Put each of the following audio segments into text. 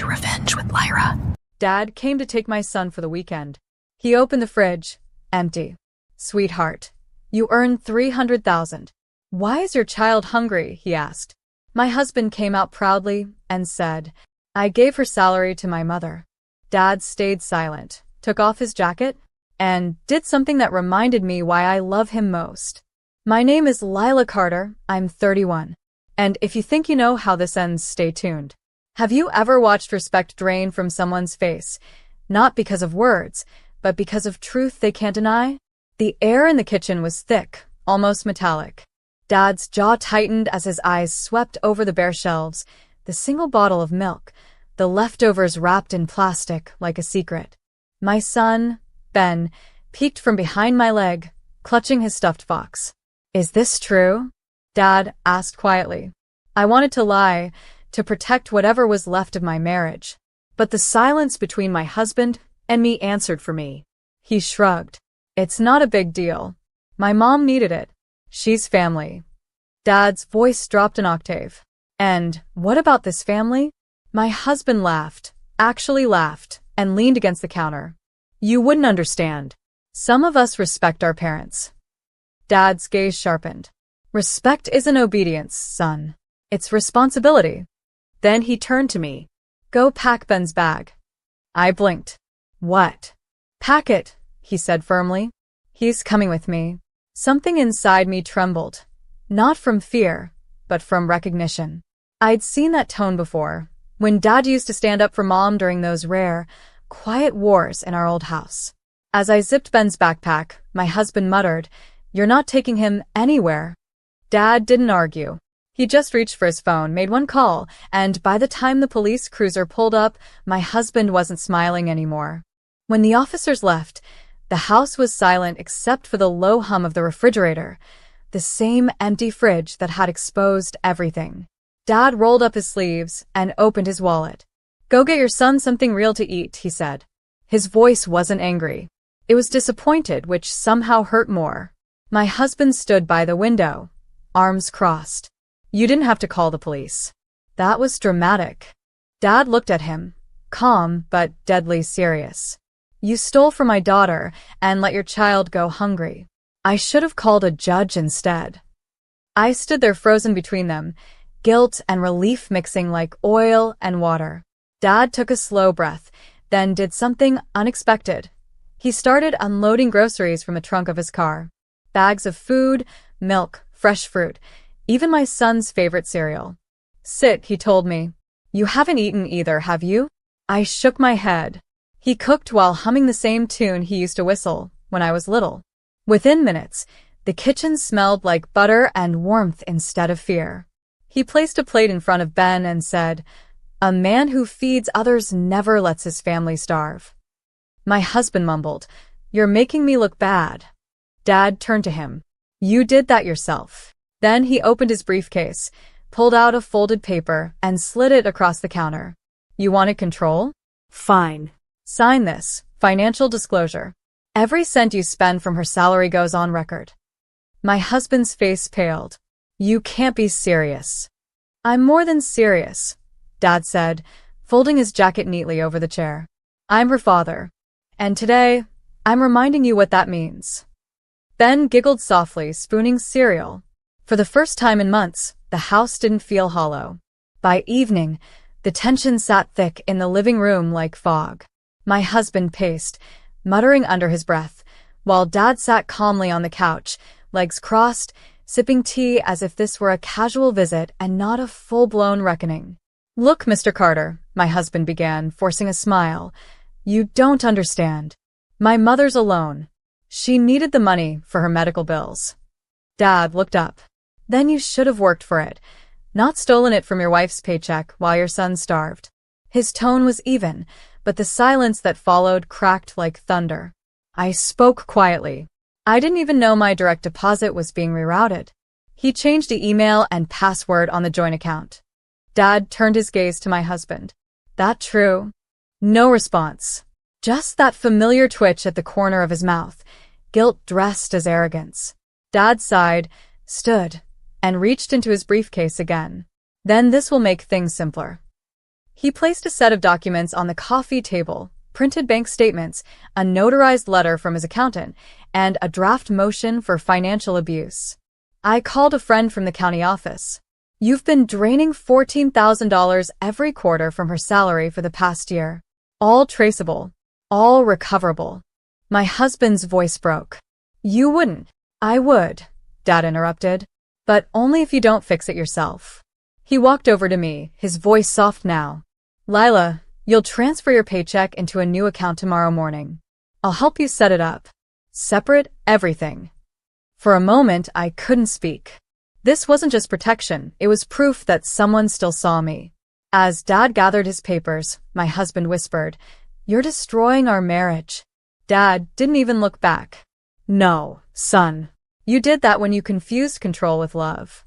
to revenge with Lyra. Dad came to take my son for the weekend. He opened the fridge. Empty. Sweetheart, you earned $300,000. Why is your child hungry? He asked. My husband came out proudly and said, I gave her salary to my mother. Dad stayed silent, took off his jacket, and did something that reminded me why I love him most. My name is Lila Carter. I'm 31. And if you think you know how this ends, stay tuned. Have you ever watched respect drain from someone's face? Not because of words, but because of truth they can't deny? The air in the kitchen was thick, almost metallic. Dad's jaw tightened as his eyes swept over the bare shelves, the single bottle of milk, the leftovers wrapped in plastic like a secret. My son, Ben, peeked from behind my leg, clutching his stuffed fox. Is this true? Dad asked quietly. I wanted to lie, to protect whatever was left of my marriage. But the silence between my husband and me answered for me. He shrugged. It's not a big deal. My mom needed it. She's family. Dad's voice dropped an octave. And what about this family? My husband laughed, actually laughed, and leaned against the counter. You wouldn't understand. Some of us respect our parents. Dad's gaze sharpened. Respect isn't obedience, son. It's responsibility. Then he turned to me. Go pack Ben's bag. I blinked. What? Pack it, he said firmly. He's coming with me. Something inside me trembled. Not from fear, but from recognition. I'd seen that tone before, when Dad used to stand up for Mom during those rare, quiet wars in our old house. As I zipped Ben's backpack, my husband muttered, You're not taking him anywhere. Dad didn't argue. He just reached for his phone, made one call, and by the time the police cruiser pulled up, my husband wasn't smiling anymore. When the officers left, the house was silent except for the low hum of the refrigerator, the same empty fridge that had exposed everything. Dad rolled up his sleeves and opened his wallet. Go get your son something real to eat, he said. His voice wasn't angry. It was disappointed, which somehow hurt more. My husband stood by the window, arms crossed. You didn't have to call the police. That was dramatic. Dad looked at him, calm but deadly serious. You stole from my daughter and let your child go hungry. I should have called a judge instead. I stood there frozen between them, guilt and relief mixing like oil and water. Dad took a slow breath, then did something unexpected. He started unloading groceries from the trunk of his car. Bags of food, milk, fresh fruit, even my son's favorite cereal. Sit, he told me. You haven't eaten either, have you? I shook my head. He cooked while humming the same tune he used to whistle when I was little. Within minutes, the kitchen smelled like butter and warmth instead of fear. He placed a plate in front of Ben and said, A man who feeds others never lets his family starve. My husband mumbled, You're making me look bad. Dad turned to him. You did that yourself. Then he opened his briefcase, pulled out a folded paper, and slid it across the counter. You wanted control? Fine. Sign this, financial disclosure. Every cent you spend from her salary goes on record. My husband's face paled. You can't be serious. I'm more than serious, Dad said, folding his jacket neatly over the chair. I'm her father. And today, I'm reminding you what that means. Ben giggled softly, spooning cereal. For the first time in months, the house didn't feel hollow. By evening, the tension sat thick in the living room like fog. My husband paced, muttering under his breath, while Dad sat calmly on the couch, legs crossed, sipping tea as if this were a casual visit and not a full-blown reckoning. Look, Mr. Carter, my husband began, forcing a smile. You don't understand. My mother's alone. She needed the money for her medical bills. Dad looked up. Then you should have worked for it, not stolen it from your wife's paycheck while your son starved. His tone was even, but the silence that followed cracked like thunder. I spoke quietly. I didn't even know my direct deposit was being rerouted. He changed the email and password on the joint account. Dad turned his gaze to my husband. That true? No response. Just that familiar twitch at the corner of his mouth, guilt dressed as arrogance. Dad sighed, stood, and reached into his briefcase again. Then this will make things simpler. He placed a set of documents on the coffee table, printed bank statements, a notarized letter from his accountant, and a draft motion for financial abuse. I called a friend from the county office. You've been draining $14,000 every quarter from her salary for the past year. All traceable. All recoverable. My husband's voice broke. You wouldn't. I would, Dad interrupted. But only if you don't fix it yourself. He walked over to me, his voice soft now. Lila, you'll transfer your paycheck into a new account tomorrow morning. I'll help you set it up. Separate everything. For a moment, I couldn't speak. This wasn't just protection, it was proof that someone still saw me. As Dad gathered his papers, my husband whispered, "You're destroying our marriage." Dad didn't even look back. "No, son. You did that when you confused control with love."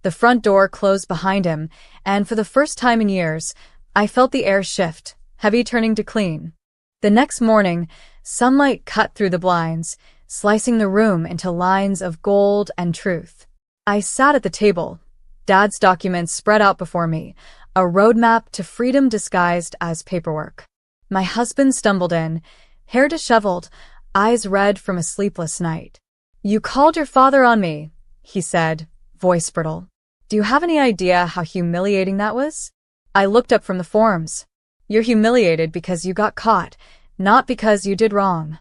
The front door closed behind him, and for the first time in years, I felt the air shift, heavy turning to clean. The next morning, sunlight cut through the blinds, slicing the room into lines of gold and truth. I sat at the table, Dad's documents spread out before me, a roadmap to freedom disguised as paperwork. My husband stumbled in, hair disheveled, eyes red from a sleepless night. "You called your father on me," he said, voice brittle. "Do you have any idea how humiliating that was?" I looked up from the forms. "You're humiliated because you got caught, not because you did wrong."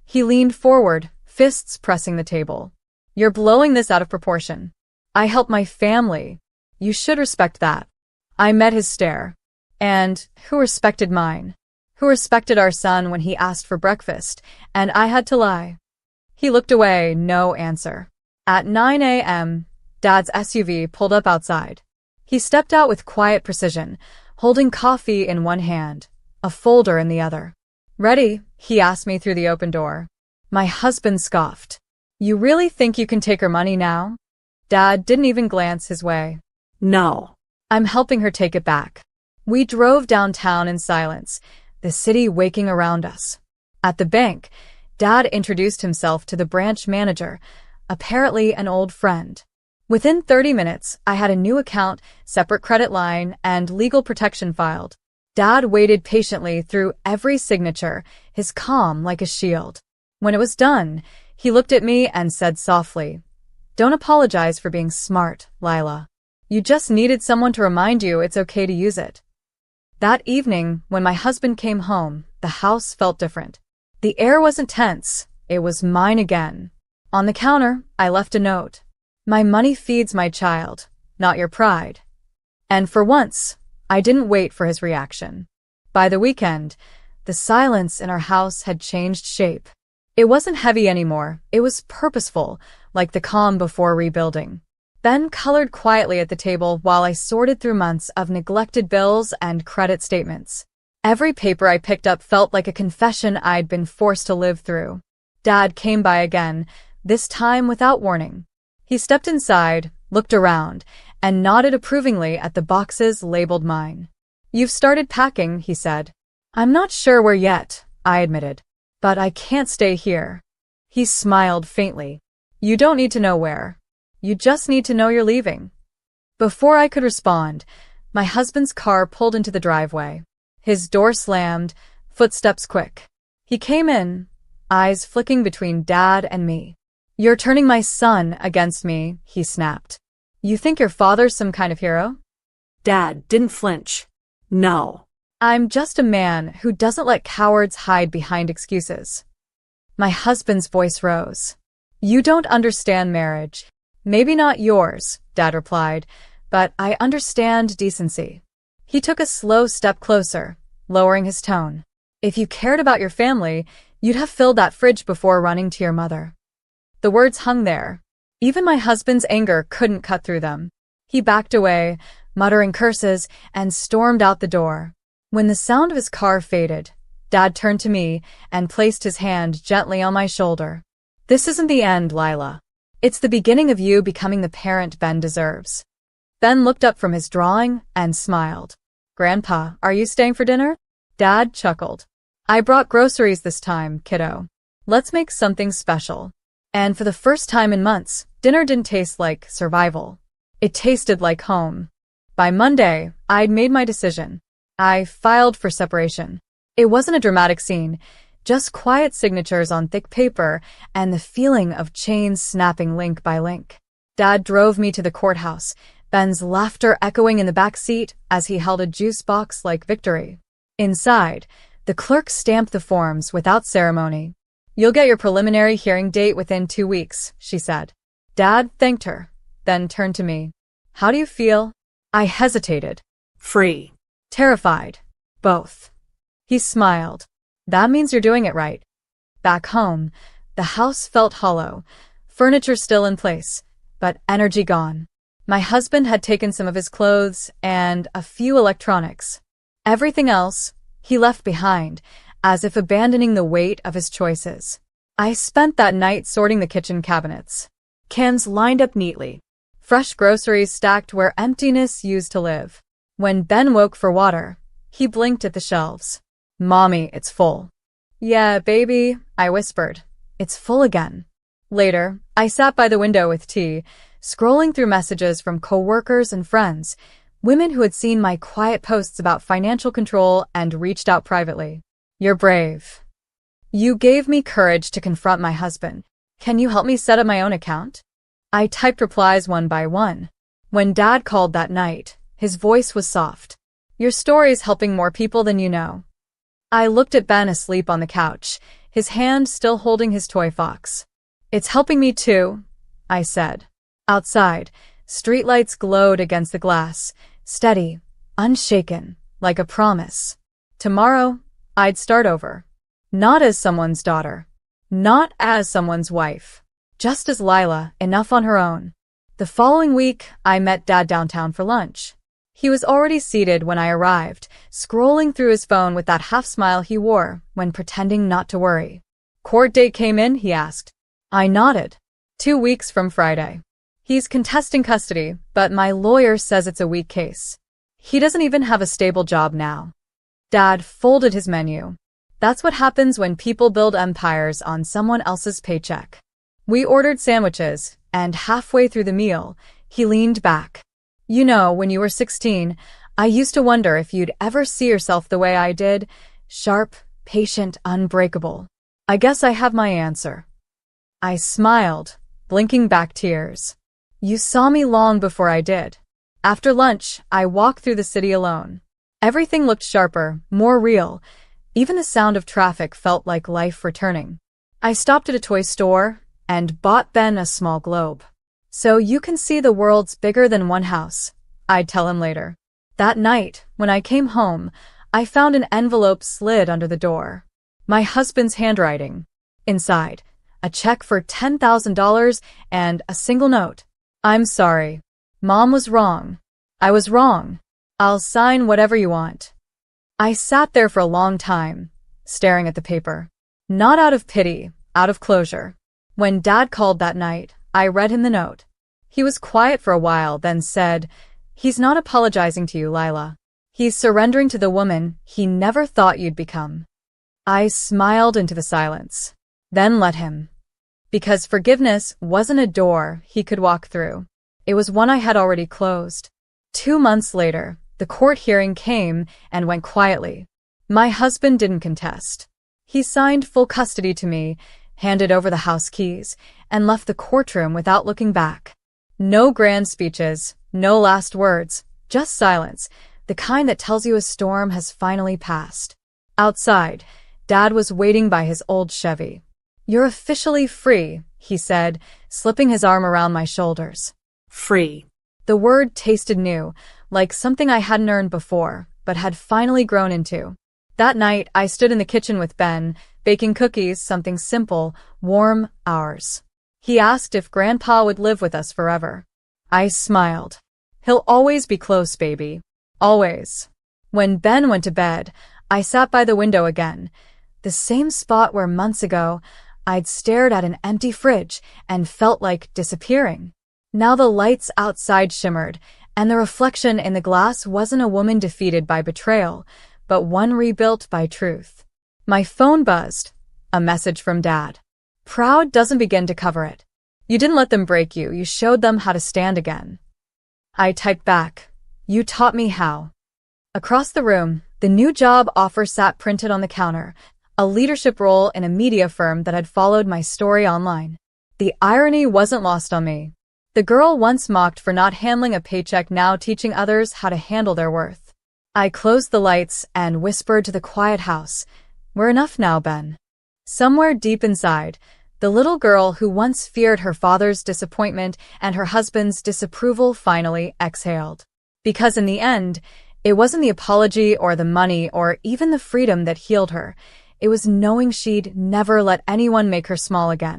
He leaned forward, fists pressing the table. "You're blowing this out of proportion. I help my family. You should respect that." I met his stare. And who respected mine? Who respected our son when he asked for breakfast, and I had to lie? He looked away, no answer. At 9 a.m., Dad's SUV pulled up outside. He stepped out with quiet precision, holding coffee in one hand, a folder in the other. "Ready?" he asked me through the open door. My husband scoffed. "You really think you can take her money now?" Dad didn't even glance his way. "No. I'm helping her take it back." We drove downtown in silence, the city waking around us. At the bank, Dad introduced himself to the branch manager, apparently an old friend. Within 30 minutes, I had a new account, separate credit line, and legal protection filed. Dad waited patiently through every signature, his calm like a shield. When it was done, he looked at me and said softly, "Don't apologize for being smart, Lila. You just needed someone to remind you it's okay to use it." That evening, when my husband came home, the house felt different. The air wasn't tense, it was mine again. On the counter, I left a note. "My money feeds my child, not your pride." And for once, I didn't wait for his reaction. By the weekend, the silence in our house had changed shape. It wasn't heavy anymore, it was purposeful, like the calm before rebuilding. Ben colored quietly at the table while I sorted through months of neglected bills and credit statements. Every paper I picked up felt like a confession I'd been forced to live through. Dad came by again, this time without warning. He stepped inside, looked around, and nodded approvingly at the boxes labeled mine. "You've started packing," he said. "I'm not sure where yet," I admitted. "But I can't stay here." He smiled faintly. "You don't need to know where. You just need to know you're leaving." Before I could respond, my husband's car pulled into the driveway. His door slammed, footsteps quick. He came in, eyes flicking between Dad and me. "You're turning my son against me," he snapped. "You think your father's some kind of hero?" Dad didn't flinch. "No. I'm just a man who doesn't let cowards hide behind excuses." My husband's voice rose. "You don't understand marriage. Maybe not yours," Dad replied, "but I understand decency." He took a slow step closer, lowering his tone. "If you cared about your family, you'd have filled that fridge before running to your mother." The words hung there. Even my husband's anger couldn't cut through them. He backed away, muttering curses, and stormed out the door. When the sound of his car faded, Dad turned to me and placed his hand gently on my shoulder. "This isn't the end, Lila. It's the beginning of you becoming the parent Ben deserves." Ben looked up from his drawing and smiled. "Grandpa, are you staying for dinner?" Dad chuckled. "I brought groceries this time, kiddo. Let's make something special." And for the first time in months, dinner didn't taste like survival. It tasted like home. By Monday, I'd made my decision. I filed for separation. It wasn't a dramatic scene, just quiet signatures on thick paper and the feeling of chains snapping link by link. Dad drove me to the courthouse, Ben's laughter echoing in the back seat as he held a juice box like victory. Inside, the clerk stamped the forms without ceremony. "You'll get your preliminary hearing date within 2 weeks," she said. Dad thanked her, then turned to me. "How do you feel?" I hesitated. Free. Terrified. Both. He smiled. "That means you're doing it right." Back home, the house felt hollow, furniture still in place, but energy gone. My husband had taken some of his clothes and a few electronics. Everything else, he left behind, as if abandoning the weight of his choices. I spent that night sorting the kitchen cabinets. Cans lined up neatly. Fresh groceries stacked where emptiness used to live. When Ben woke for water, he blinked at the shelves. "Mommy, it's full." "Yeah, baby," I whispered. "It's full again." Later, I sat by the window with tea, scrolling through messages from coworkers and friends, women who had seen my quiet posts about financial control and reached out privately. "You're brave. You gave me courage to confront my husband. Can you help me set up my own account?" I typed replies one by one. When Dad called that night, his voice was soft. "Your story's helping more people than you know." I looked at Ben asleep on the couch, his hand still holding his toy fox. "It's helping me too," I said. Outside, streetlights glowed against the glass, steady, unshaken, like a promise. Tomorrow, I'd start over. Not as someone's daughter. Not as someone's wife. Just as Lila, enough on her own. The following week, I met Dad downtown for lunch. He was already seated when I arrived, scrolling through his phone with that half-smile he wore when pretending not to worry. "Court date came in?" he asked. I nodded. 2 weeks from Friday. He's contesting custody, but my lawyer says it's a weak case. He doesn't even have a stable job now. Dad folded his menu. That's what happens when people build empires on someone else's paycheck. We ordered sandwiches, and halfway through the meal, he leaned back. "You know, when you were 16, I used to wonder if you'd ever see yourself the way I did, sharp, patient, unbreakable. I guess I have my answer." I smiled, blinking back tears. "You saw me long before I did." After lunch, I walked through the city alone. Everything looked sharper, more real. Even the sound of traffic felt like life returning. I stopped at a toy store and bought Ben a small globe. "So you can see the world's bigger than one house," I'd tell him later. That night, when I came home, I found an envelope slid under the door. My husband's handwriting. Inside, a check for $10,000 and a single note. "I'm sorry. Mom was wrong. I was wrong. I'll sign whatever you want." I sat there for a long time, staring at the paper. Not out of pity, out of closure. When Dad called that night, I read him the note. He was quiet for a while, then said, "He's not apologizing to you, Lila. He's surrendering to the woman he never thought you'd become." I smiled into the silence, then let him. Because forgiveness wasn't a door he could walk through. It was one I had already closed. 2 months later, the court hearing came and went quietly. My husband didn't contest. He signed full custody to me, handed over the house keys, and left the courtroom without looking back. No grand speeches, no last words, just silence, the kind that tells you a storm has finally passed. Outside, Dad was waiting by his old Chevy. "You're officially free," he said, slipping his arm around my shoulders. Free. The word tasted new, like something I hadn't earned before, but had finally grown into. That night, I stood in the kitchen with Ben, baking cookies, something simple, warm, ours. He asked if Grandpa would live with us forever. I smiled. "He'll always be close, baby. Always." When Ben went to bed, I sat by the window again, the same spot where months ago I'd stared at an empty fridge and felt like disappearing. Now the lights outside shimmered, and the reflection in the glass wasn't a woman defeated by betrayal, but one rebuilt by truth. My phone buzzed. A message from Dad. "Proud doesn't begin to cover it. You didn't let them break you, you showed them how to stand again." I typed back, "You taught me how." Across the room, The new job offer sat printed on the counter, a leadership role in a media firm that had followed my story online. The irony wasn't lost on me. The girl once mocked for not handling a paycheck now teaching others how to handle their worth. I closed the lights and whispered to the quiet house, "We're enough now, Ben." Somewhere deep inside, the little girl who once feared her father's disappointment and her husband's disapproval finally exhaled. Because in the end, it wasn't the apology or the money or even the freedom that healed her. It was knowing she'd never let anyone make her small again.